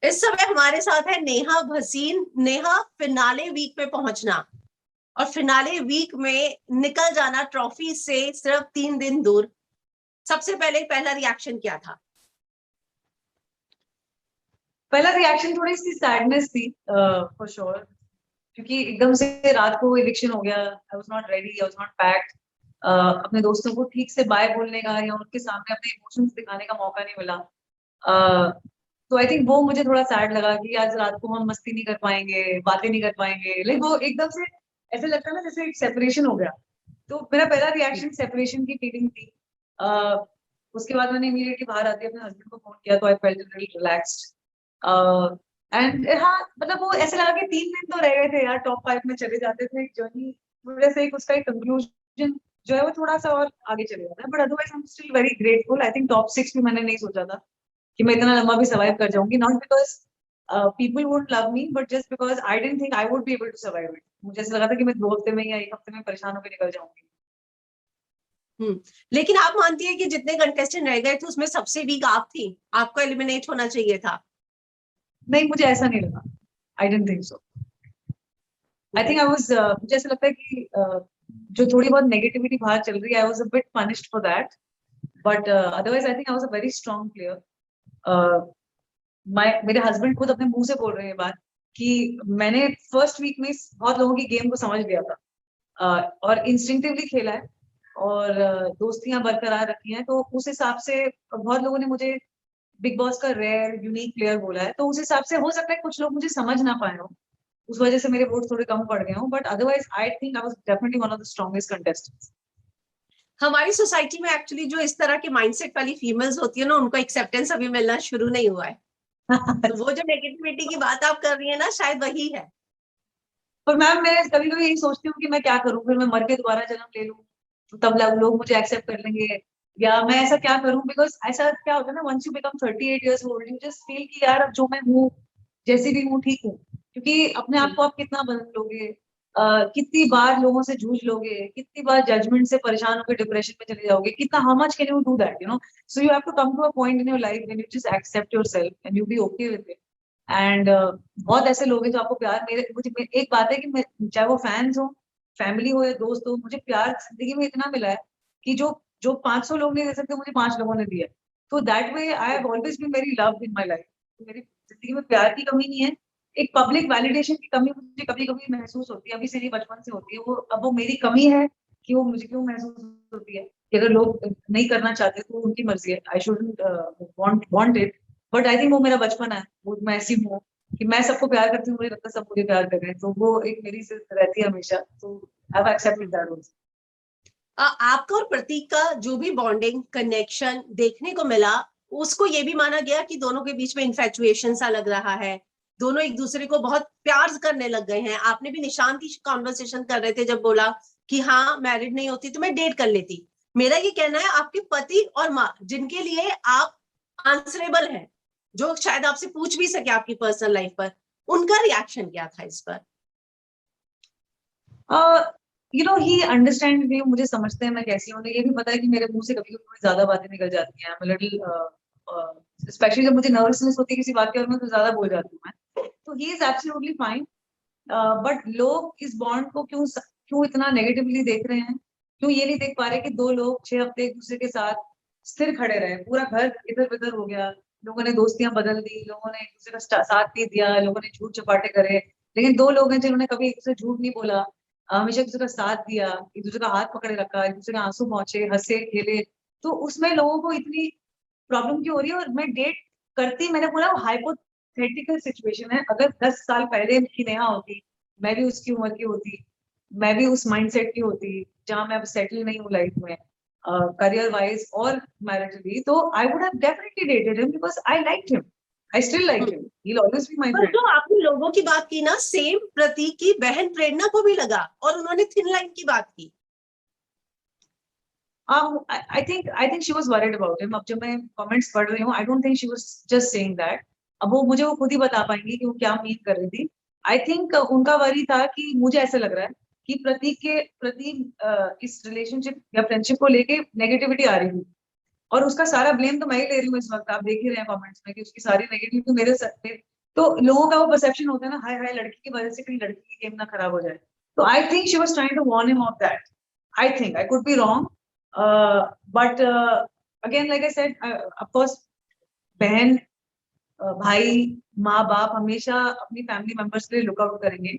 इस समय हमारे साथ है नेहा भसीन। नेहा, फिनाले वीक में पहुंचना और फिनाले वीक में निकल जाना ट्रॉफी से सिर्फ 3 दिन दूर, सबसे पहले पहला रिएक्शन क्या था? पहला रिएक्शन थोड़ी सी सैडनेस थी फॉर श्योर, क्योंकि एकदम से रात को इविक्शन हो गया। I was not ready, I was not packed. अपने दोस्तों को ठीक से बाय बोलने का या उनके सामने अपने इमोशंस दिखाने का मौका नहीं मिला। तो आई थिंक वो मुझे थोड़ा सैड लगा कि आज रात को हम मस्ती नहीं कर पाएंगे, बातें नहीं कर पाएंगे। लाइक वो एकदम से ऐसे लगता है ना जैसे एक सेपरेशन हो गया। तो मेरा पहला रिएक्शन सेपरेशन की फीलिंग थी। uh, उसके बाद मैंने इमीडिएटली बाहर आते अपने हस्बैंड को फोन किया, तो I felt little relaxed. And हाँ, मतलब वो ऐसे लगा कि 3 दिन तो रह गए थे यार, टॉप 5 में चले जाते थे जर्नी। थोड़े से एक उसका एक कंक्लूजन जो है वो थोड़ा सा और आगे चले जाता है, but otherwise I am still very grateful. I think top 6 भी मैंने नहीं सोचा था कि मैं इतना लंबा भी सर्वाइव कर जाऊंगी, not because people would love me, but just because I didn't think I would be able to survive it. मुझे ऐसा लगा था कि मैं 2 हफ्ते में या 1 हफ्ते में परेशान होकर निकल जाऊंगी। लेकिन आप मानती है कि जितने कंटेस्टेंट रह गए थे उसमें सबसे वीक आप थी, आपको एलिमिनेट होना चाहिए था? नहीं, मुझे ऐसा नहीं लगा। आई didn't think so. I think I was, मुझे ऐसा लगता है कि जो थोड़ी बहुत नेगेटिविटी बाहर चल रही है, I was a bit punished for that, but otherwise I think I was a very strong player. मेरे हस्बैंड खुद अपने मुंह से बोल रहे हैं ये बात कि मैंने फर्स्ट वीक में बहुत लोगों की गेम को समझ लिया था, और इंस्टिंक्टिवली खेला है, और दोस्तियां बरकरार रखी हैं। तो उस हिसाब से बहुत लोगों ने मुझे बिग बॉस का रेयर यूनिक प्लेयर बोला है, तो उस हिसाब से हो सकता है कुछ लोग मुझे समझ ना पाए हो, उस वजह से मेरे वोट थोड़े कम पड़ गए हो, but otherwise I think I was definitely one of the strongest contestants. हमारी सोसाइटी में एक्चुअली जो इस तरह के माइंडसेट वाली फीमेल्स होती है ना, उनको एक्सेप्टेंस अभी मिलना शुरू नहीं हुआ है। तो वो जो नेगेटिविटी की बात आप कर रही है ना, शायद वही है। पर मैम, मैं कभी कभी यही सोचती हूँ कि मैं क्या करूँ, फिर मैं मर के दोबारा जन्म ले लूँ, तो तब लोग मुझे एक्सेप्ट कर लेंगे, या मैं ऐसा क्या करूँ। बिकॉज ऐसा क्या होता है ना, once you become 38 years old, you just feel कि यार अब जो मैं हूँ, जैसी भी हूँ ठीक हूँ। क्योंकि अपने आप को आप कितना बदल लोगे, कितनी बार लोगों से जूझ लोगे, कितनी बार जजमेंट से परेशान होकर डिप्रेशन में चले जाओगे, कितना, how much can you do that, so you have to come to a point in your life when you just accept yourself and you be okay with it. And बहुत ऐसे लोग हैं जो आपको प्यार, एक बात है कि चाहे वो फैंस हो, फैमिली हो या दोस्त हो, मुझे प्यार जिंदगी में इतना मिला है कि जो जो 500 लोग नहीं दे सकते, मुझे 5 लोगों ने दिया। तो that way I have always been very loved in my life. मेरी जिंदगी में प्यार की कमी नहीं है। एक पब्लिक वैलिडेशन की कमी मुझे कभी कभी महसूस होती है, अभी से नहीं, बचपन से होती है वो। अब वो मेरी कमी है कि वो मुझे क्यों महसूस होती है, कि अगर लोग नहीं करना चाहते तो उनकी मर्जी है, I shouldn't want it. But I think वो मेरा बचपन है, वो मैं ऐसी हूँ कि मैं सबको प्यार करती हूँ, मुझे लगता है सब मुझे प्यार कर रहे हैं, तो वो एक मेरी से रहती है हमेशा। तो I have accepted that also. आपका और प्रतीक का जो भी बॉन्डिंग कनेक्शन देखने को मिला, उसको ये भी माना गया कि दोनों के बीच में इन्फेचुएशन सा लग रहा है, दोनों एक दूसरे को बहुत प्यार करने लग गए हैं। आपने भी निशान की कॉन्वर्सेशन कर रहे थे जब बोला कि हाँ, मैरिड नहीं होती तो मैं डेट कर लेती। मेरा ये कहना है, आपके पति और माँ, जिनके लिए आप आंसरेबल हैं, जो शायद आपसे पूछ भी सके आपकी पर्सनल लाइफ पर, उनका रिएक्शन क्या था इस पर? ही अंडरस्टैंड मी, मुझे समझते हैं मैं कैसी हूँ। उन्हें ये भी पता है कि मेरे मुंह से कभी कभी थोड़ी ज्यादा बातें निकल जाती हैं, लिटिल, स्पेशली जब मुझे नर्वसनेस होती है किसी बात के, और मैं तो ज्यादा बोल जाती हूँ मैं। तो he is absolutely fine. But लोग इस बॉन्ड को क्यों क्यों इतना नेगेटिवली देख रहे हैं? क्यों ये नहीं देख पा रहे कि 2 लोग 6 हफ्ते एक दूसरे के साथ स्थिर खड़े रहे, पूरा घर इधर उधर हो गया, लोगों ने दोस्तियां बदल दी, लोगों ने एक दूसरे का साथ नहीं दिया, लोगों ने झूठ चपाटे करे, लेकिन 2 लोग हैं जिन्होंने कभी एक दूसरे झूठ नहीं बोला, हमेशा एक दूसरे का साथ दिया, एक दूसरे का हाथ पकड़े रखा, एक दूसरे के आंसू पहुंचे, हंसे खेले। तो उसमें लोगों को इतनी प्रॉब्लम क्यों हो रही है? और मैं डेट करती, मैंने बोला हाइपोथेटिकल सिचुएशन है, अगर 10 साल पहले की नेहा होती, मैं भी उसकी उम्र की होती, मैं भी उस माइंडसेट की होती जहां मैं अब सेटल नहीं हूँ लाइफ में, करियर वाइज और मैरिटली, तो I would have definitely dated him because I liked him, I still like him, he will always be my पर फ्रेंड। जो आपने लोगों की बात की ना, सेम प्रतीक की बहन प्रेरणा को भी लगा और उन्होंने थिन लाइन की बात की। आई think she was worried about him. अब जब मैं कमेंट्स पढ़ रही हूँ, आई don't think she was just saying that. अब वो मुझे वो खुद ही बता पाएंगी कि वो क्या मीन कर रही थी। आई थिंक उनका वरी था कि मुझे ऐसा लग रहा है कि प्रतीक इस रिलेशनशिप या फ्रेंडशिप को लेके नेगेटिविटी आ रही थी, और उसका सारा ब्लेम तो मैं ही ले रही हूँ इस वक्त। आप देख ही रहे हैं कमेंट्स में कि उसकी सारी नेगेटिविटी मेरे सर पे, तो लोगों का वो परसेप्शन होता है ना, हाय हाय लड़की की वजह से कहीं लड़की की गेम ना खराब हो जाए. तो I think she was trying to warn him of that. I think I could be wrong, but again like I said, of course बहन, भाई, माँ बाप हमेशा अपनी फैमिली मेंबर्स के लिए लुक आउट करेंगे.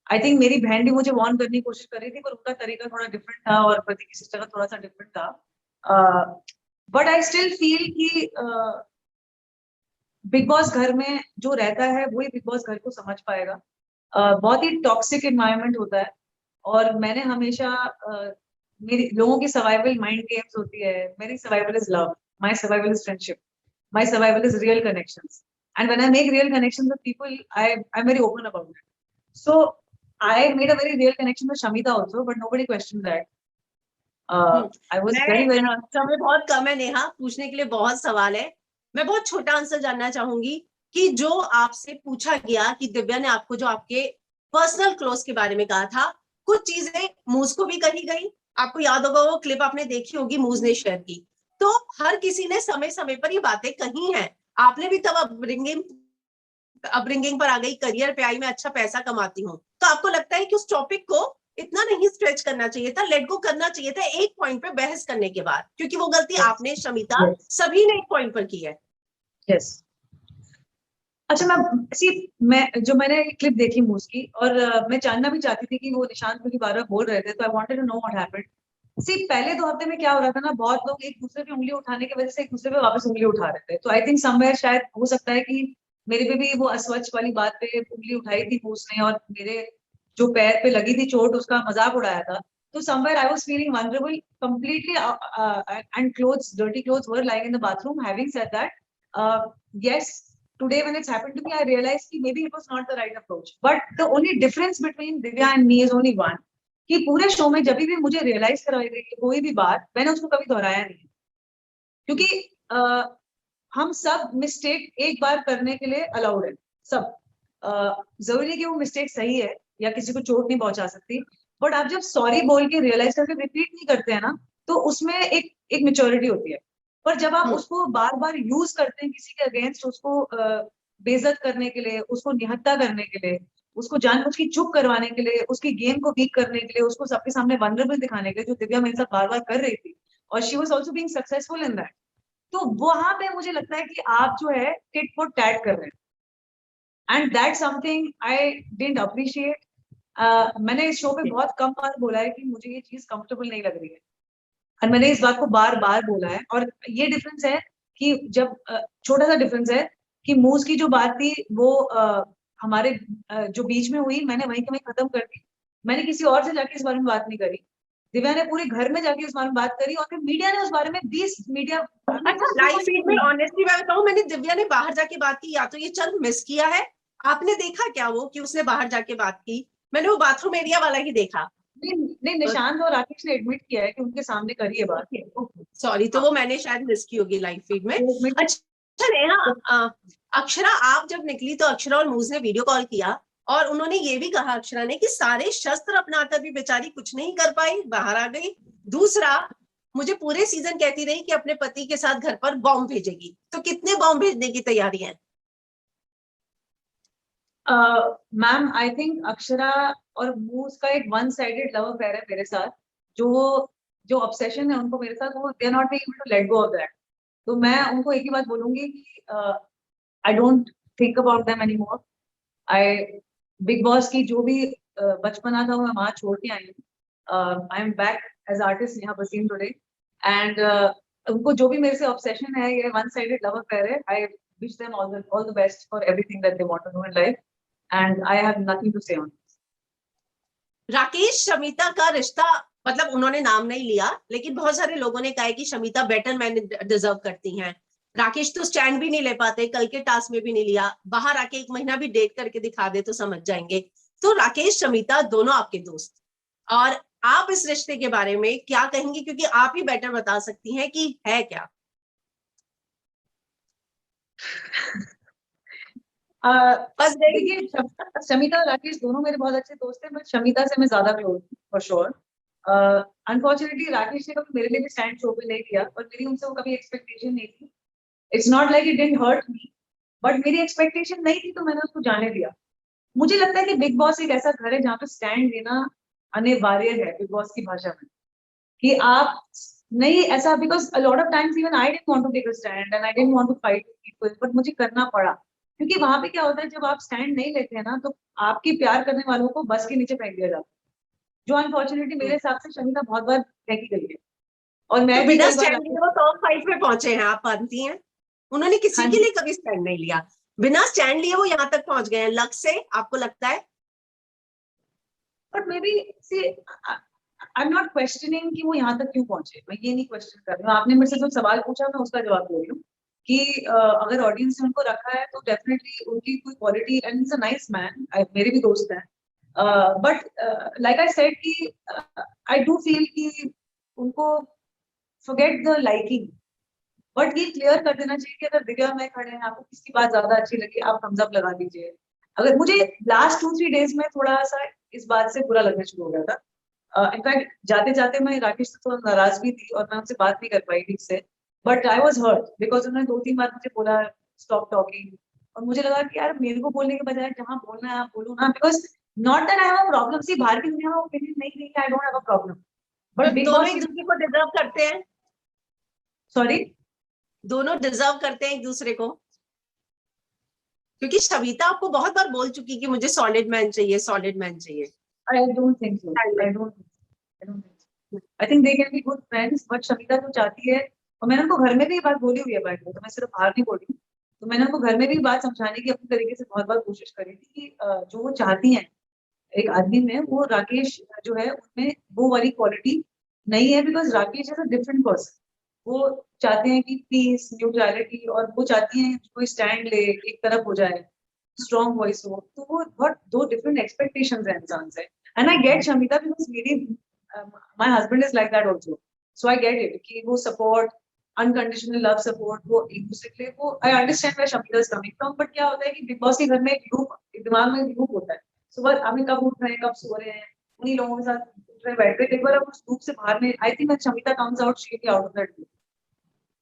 आई थिंक मेरी बहन भी मुझे वार्न करने की कोशिश कर रही थी, पर उनका तरीका थोड़ा डिफरेंट था और प्रति की सिस्टर का थोड़ा सा डिफरेंट था. बट आई स्टिल फील कि बिग बॉस घर में जो रहता है वही बिग बॉस घर को समझ पाएगा. बहुत ही टॉक्सिक एनवायरनमेंट होता है. और मैंने हमेशा मेरी लोगों की सर्वाइवल माइंड गेम्स होती है, मेरी survival is love, my survival is friendship, my survival is real connections, and when I make real connections with people, I'm very open about it. So I made a very real connection with Shamita also, but nobody questioned that. I was very समय बहुत कम है नेहा, पूछने के लिए बहुत सवाल है. मैं बहुत छोटा आंसर जानना चाहूंगी कि जो आपसे पूछा गया कि दिव्या ने आपको जो आपके पर्सनल क्लोज के बारे में कहा था, कुछ चीजें मूज को भी कही गई. आपको याद होगा वो क्लिप आपने देखी होगी, मूज ने शेयर की. तो हर किसी ने समय समय पर ये बातें कही हैं. आपने भी तब अपब्रिंगिंग पर आ गई, करियर पे आई, मैं अच्छा पैसा कमाती हूँ. तो आपको लगता है कि उस टॉपिक को इतना नहीं स्ट्रेच करना चाहिए था, लेट गो करना चाहिए था एक पॉइंट पे बहस करने के बाद, क्योंकि वो गलती आपने, शमिता, सभी ने एक पॉइंट पर की है. यस. अच्छा मैंने क्लिप देखी मूस की, और मैं जानना भी चाहती थी कि वो निशांत मुझे बार बार बोल रहे थे, तो I wanted to know what happened. पहले 2 हफ्ते में क्या हो रहा था ना, बहुत लोग एक दूसरे पे उंगली उठाने की वजह से एक दूसरे पे वापस उंगली उठा रहे थे. तो आई थिंक समवेयर शायद हो सकता है कि मेरे पे भी वो अस्वच्छ वाली बात पे उंगली उठाई थी मूस ने, और मेरे जो पैर पे लगी थी चोट उसका मजाक उड़ाया था. तो somewhere I was feeling vulnerable completely, and clothes, dirty clothes were lying in the bathroom. Having said that, yes, today when it's happened to me, I realized कि maybe it was not the right approach. But the only difference between Divya and me is only one, कि पूरे show में जब भी मुझे realise कराई गई कोई भी बात, मैंने उसको कभी दोहराया नहीं. क्योंकि हम सब मिस्टेक एक बार करने के लिए अलाउड है, सब. जरूरी नहीं कि वो मिस्टेक सही है या किसी को चोट नहीं पहुंचा सकती, बट आप जब सॉरी बोल के रियलाइज करके रिपीट नहीं करते हैं ना, तो उसमें एक मेच्योरिटी होती है. पर जब आप उसको बार बार यूज करते हैं किसी के अगेंस्ट, उसको बेइज्जत करने के लिए, उसको निहत्था करने के लिए, उसको जानबूझ के चुप करवाने के लिए, उसकी गेम को वीक करने के लिए, उसको सबके सामने वनरेबल दिखाने के लिए, जो दिव्या मेरे साथ बार बार कर रही थी, और she was also being successful in that. तो वहां पे मुझे लगता है कि आप जो है टिट फॉर टैट कर रहे हैं, and that something I didn't appreciate. मैंने इस शो पे बहुत कम बार बोला है कि मुझे ये चीज कंफर्टेबल नहीं लग रही है, और मैंने इस बात को बार बार बोला है. और ये डिफरेंस है कि जब छोटा सा डिफरेंस है कि मूज की जो बात थी वो हमारे जो बीच में हुई, मैंने वहीं के वहीं खत्म कर दी. मैंने किसी और से जाके इस बारे में बात नहीं करी. दिव्या ने पूरे घर में जाके इस बारे में बात करी, और फिर मीडिया ने उस बारे में 20 मीडिया. अच्छा, लाइव फीड में ऑनेस्टली मैं बताऊं, मैंने दिव्या ने बाहर जाके बात की, या तो ये चल मिस किया है. आपने देखा क्या वो कि उसने बाहर जाके बात की? मैंने वो बाथरूम एरिया वाला ही देखा. नहीं, निशांत और राकेश ने एडमिट किया है कि उनके सामने करी है बात. सॉरी, तो वो मैंने शायद मिस की होगी लाइव फीड में. तो अच्छा नेहा, अक्षरा आप जब निकली तो अक्षरा और मूज ने वीडियो कॉल किया, और उन्होंने ये भी कहा, अक्षरा ने, कि सारे शस्त्र अपनाकर भी बेचारी कुछ नहीं कर पाई, बाहर आ गई. दूसरा, मुझे पूरे सीजन कहती रही कि अपने पति के साथ घर पर बॉम्ब भेजेगी. तो कितने बॉम्ब भेजने की तैयारी है? मैम, आई थिंक अक्षरा और मूज का एक वन साइडेड लव अफेयर है मेरे साथ. जो जो ऑब्सेशन है उनको मेरे साथ, वो they are not being able to let go of that. तो मैं उनको एक ही बात बोलूंगी कि I don't think about them any more. I Bigg Boss की जो भी बचपना था वो मैं वहां छोड़ के आई हूँ. I am back as artist Neha Bhasin today, and उनको जो भी मेरे से ऑब्सेशन है, ये वन साइडेड लव अफेयर है. I wish them all the best for everything that they want to do in life, and I have nothing to say on this. Rakesh Shamita का रिश्ता, मतलब उन्होंने नाम नहीं लिया, लेकिन बहुत सारे लोगों ने कहा है कि शमिता बेटर मैन डिजर्व करती हैं. राकेश तो स्टैंड भी नहीं ले पाते, कल के टास्क में भी नहीं लिया. बाहर आके 1 महीना भी डेट करके दिखा दे तो समझ जाएंगे. तो राकेश शमिता दोनों आपके दोस्त, और आप इस रिश्ते के बारे में क्या कहेंगे, क्योंकि आप ही बेटर बता सकती हैं कि है क्या? बस देखिए, शमिता और राकेश दोनों मेरे बहुत अच्छे दोस्त हैं, बट शमिता से मैं ज्यादा क्लोज हूँ फॉर श्योर. अनफॉर्चुनेटली राकेश ने कभी मेरे लिए भी स्टैंड शो पे नहीं किया, और मेरी उनसे वो कभी एक्सपेक्टेशन नहीं थी. It's not like it didn't hurt me, but मेरी एक्सपेक्टेशन नहीं थी तो मैंने उसको जाने दिया। मुझे लगता है कि बिग बॉस एक ऐसा घर है जहाँ पे स्टैंड लेना अनिवार्य है, बिग बॉस की भाषा में, कि आप नहीं ऐसा, because a lot of times even I didn't want to take a stand and I didn't want to fight people, but मुझे करना पड़ा, क्योंकि वहां पे क्या होता है जब आप स्टैंड नहीं लेते हैं ना तो आपकी प्यार करने वालों को बस के नीचे फेंक दिया जाता है, जो अनफॉर्चुनेटली मेरे हिसाब से शमिता बहुत बार फेंकी गई है, और तो मैं भी बिना कई बार स्टैंड लिए वो टॉप 5 में पहुंचे हैं, आप मानती हैं? उन्होंने किसी हाँ के जी। लिए कभी स्टैंड नहीं लिया, बिना स्टैंड लिए वो यहाँ तक पहुंच गए हैं, लक से, आपको लगता है? But maybe see I am not questioning कि वो यहाँ तक क्यों पहुंचे, मैं ये नहीं क्वेश्चन कर रही हूँ, आपने मेरे से जो सवाल पूछा मैं उसका जवाब दे रही हूँ कि अगर ऑडियंस ने उनको रखा है तो डेफिनेटली उनकी कोई quality, and is a nice man, मेरे भी दोस्त हैं, बट लाइक आई सेड कि आई डू फील कि उनको फॉरगेट द लाइकिंग, बट ये क्लियर कर देना चाहिए कि अगर दिव्या में खड़े हैं, आपको किसकी बात ज्यादा अच्छी लगी, आप थम्स अप लगा दीजिए। अगर मुझे लास्ट 2-3 डेज में थोड़ा सा इस बात से बुरा लगना शुरू हो गया था, इनफैक्ट जाते जाते मैं राकेश से थोड़ा नाराज भी थी और मैं उनसे बात नहीं कर पाई ठीक से, but I was hurt because उन्होंने 2-3 बार मुझे बोला स्टॉप टॉकिंग, और मुझे लगा कि यार मेरे को बोलने के बजाय जहाँ बोलना है आप बोलो ना, because not that I have a problem, see बाहर की दुनिया में ओपिनियन नहीं देंगे, I don't have a problem, तो बट बिग दोनों बॉस एक की, दूसरे को डिजर्व करते हैं, सॉरी, दोनों डिजर्व करते हैं एक दूसरे को, क्योंकि सविता आपको बहुत बार बोल चुकी कि मुझे सॉलिड मैन चाहिए, सॉलिड मैन चाहिए। I don't think so. I don't think so. I don't think so. I think they can be good friends, but Shamita जो चाहती है, और मैंने उनको घर में भी ये बात बोली हुई है बैठ के, तो मैं सिर्फ बाहर नहीं बोल रही हूँ, तो मैंने उनको घर में भी बात समझाने की अपनी तरीके से बहुत बार कोशिश करी थी कि जो वो चाहती हैं एक आदमी में, वो राकेश जो है उनमें वो वाली क्वालिटी नहीं है, because Rakesh is a different person, वो चाहते हैं कि पीस न्यूट्रलिटी, और वो चाहती हैं कोई स्टैंड ले, एक तरफ हो जाए, स्ट्रॉन्ग वॉइस हो, तो वो बहुत दो डिफरेंट एक्सपेक्टेशंस हैं इंसान से, and I get Shamita because मेरी my husband is like that also, so I get it कि वो सपोर्ट, अनकंडीशनल लव सपोर्ट, वो एक दूसरे के लिए, वो I understand where Shamita is coming from, but क्या होता है कि बिग बॉस के घर में एक लूप, दिमाग में लूप होता है, सुबह अभी कब उठ रहे हैं, कब सो रहे हैं, उन्हीं लोगों के साथ उठ रहे बैठ रहे, एक बार आप उस लूप से बाहर में, I think Shamita comes out, she out of that loop,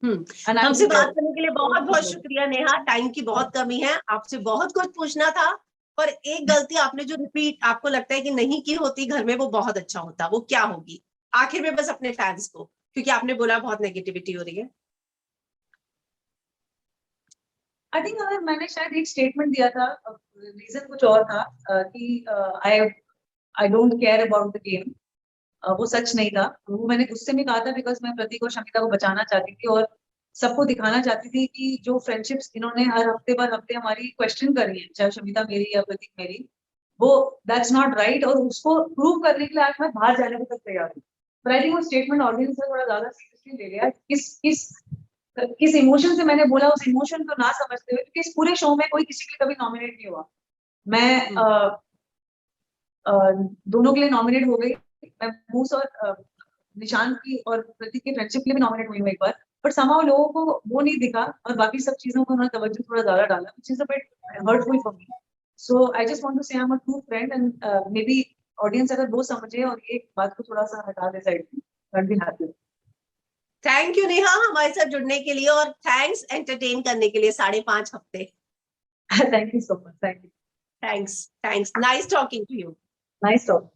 and I हमसे विल बात करने के लिए बहुत बहुत शुक्रिया नेहा, टाइम की बहुत कमी है, आपसे बहुत कुछ पूछना था, पर एक गलती आपने जो रिपीट आपको लगता है कि नहीं की होती घर में, वो बहुत अच्छा होता, वो क्या होगी आखिर में, बस अपने फैंस को, क्योंकि आपने बोला बहुत नेगेटिविटी हो रही है। आई थिंक अगर मैंने शायद एक स्टेटमेंट दिया था, रीजन कुछ और था, कि I I don't care about the game, वो सच नहीं था, वो मैंने गुस्से में कहा था बिकॉज मैं प्रतीक और शमिता को बचाना चाहती थी, और सबको दिखाना चाहती थी कि जो फ्रेंडशिप्स इन्होंने हर हफ्ते हमारी क्वेश्चन करी है, चाहे शमिता मेरी या प्रतीक मेरी, वो दैट्स नॉट राइट, और उसको प्रूव करने के लिए आज मैं बाहर जाने को तक तैयार हूँ, पर आई थिंक वो स्टेटमेंट ऑडियंस ने थोड़ा ज्यादा सीरियसली ले लिया, किस इमोशन से मैंने बोला, उस इमोशन को ना समझते हुए, क्योंकि इस पूरे शो में कोई किसी के लिए कभी नॉमिनेट नहीं हुआ, मैं दोनों के लिए नॉमिनेट हो गई, मैं मूस और निशांत की और प्रतीक की फ्रेंडशिप के लिए भी नॉमिनेट हुई हूँ एक बार, बट समाउ लोगों को वो नहीं दिखा, और बाकी सब चीजों को उन्होंने तवज्जो थोड़ा ज्यादा डाला, which is a bit hurtful for me, so I just want to say I am a true friend, and maybe audience अगर वो समझे और ये बात को थोड़ा सा हटा दे साइड में, I will be happy. Thank you Neha हमारे साथ जुड़ने के लिए, और थैंक्स एंटरटेन करने के लिए 5.5 हफ्ते। Thank you so much, thank you, thanks, nice talking to you. Nice talk.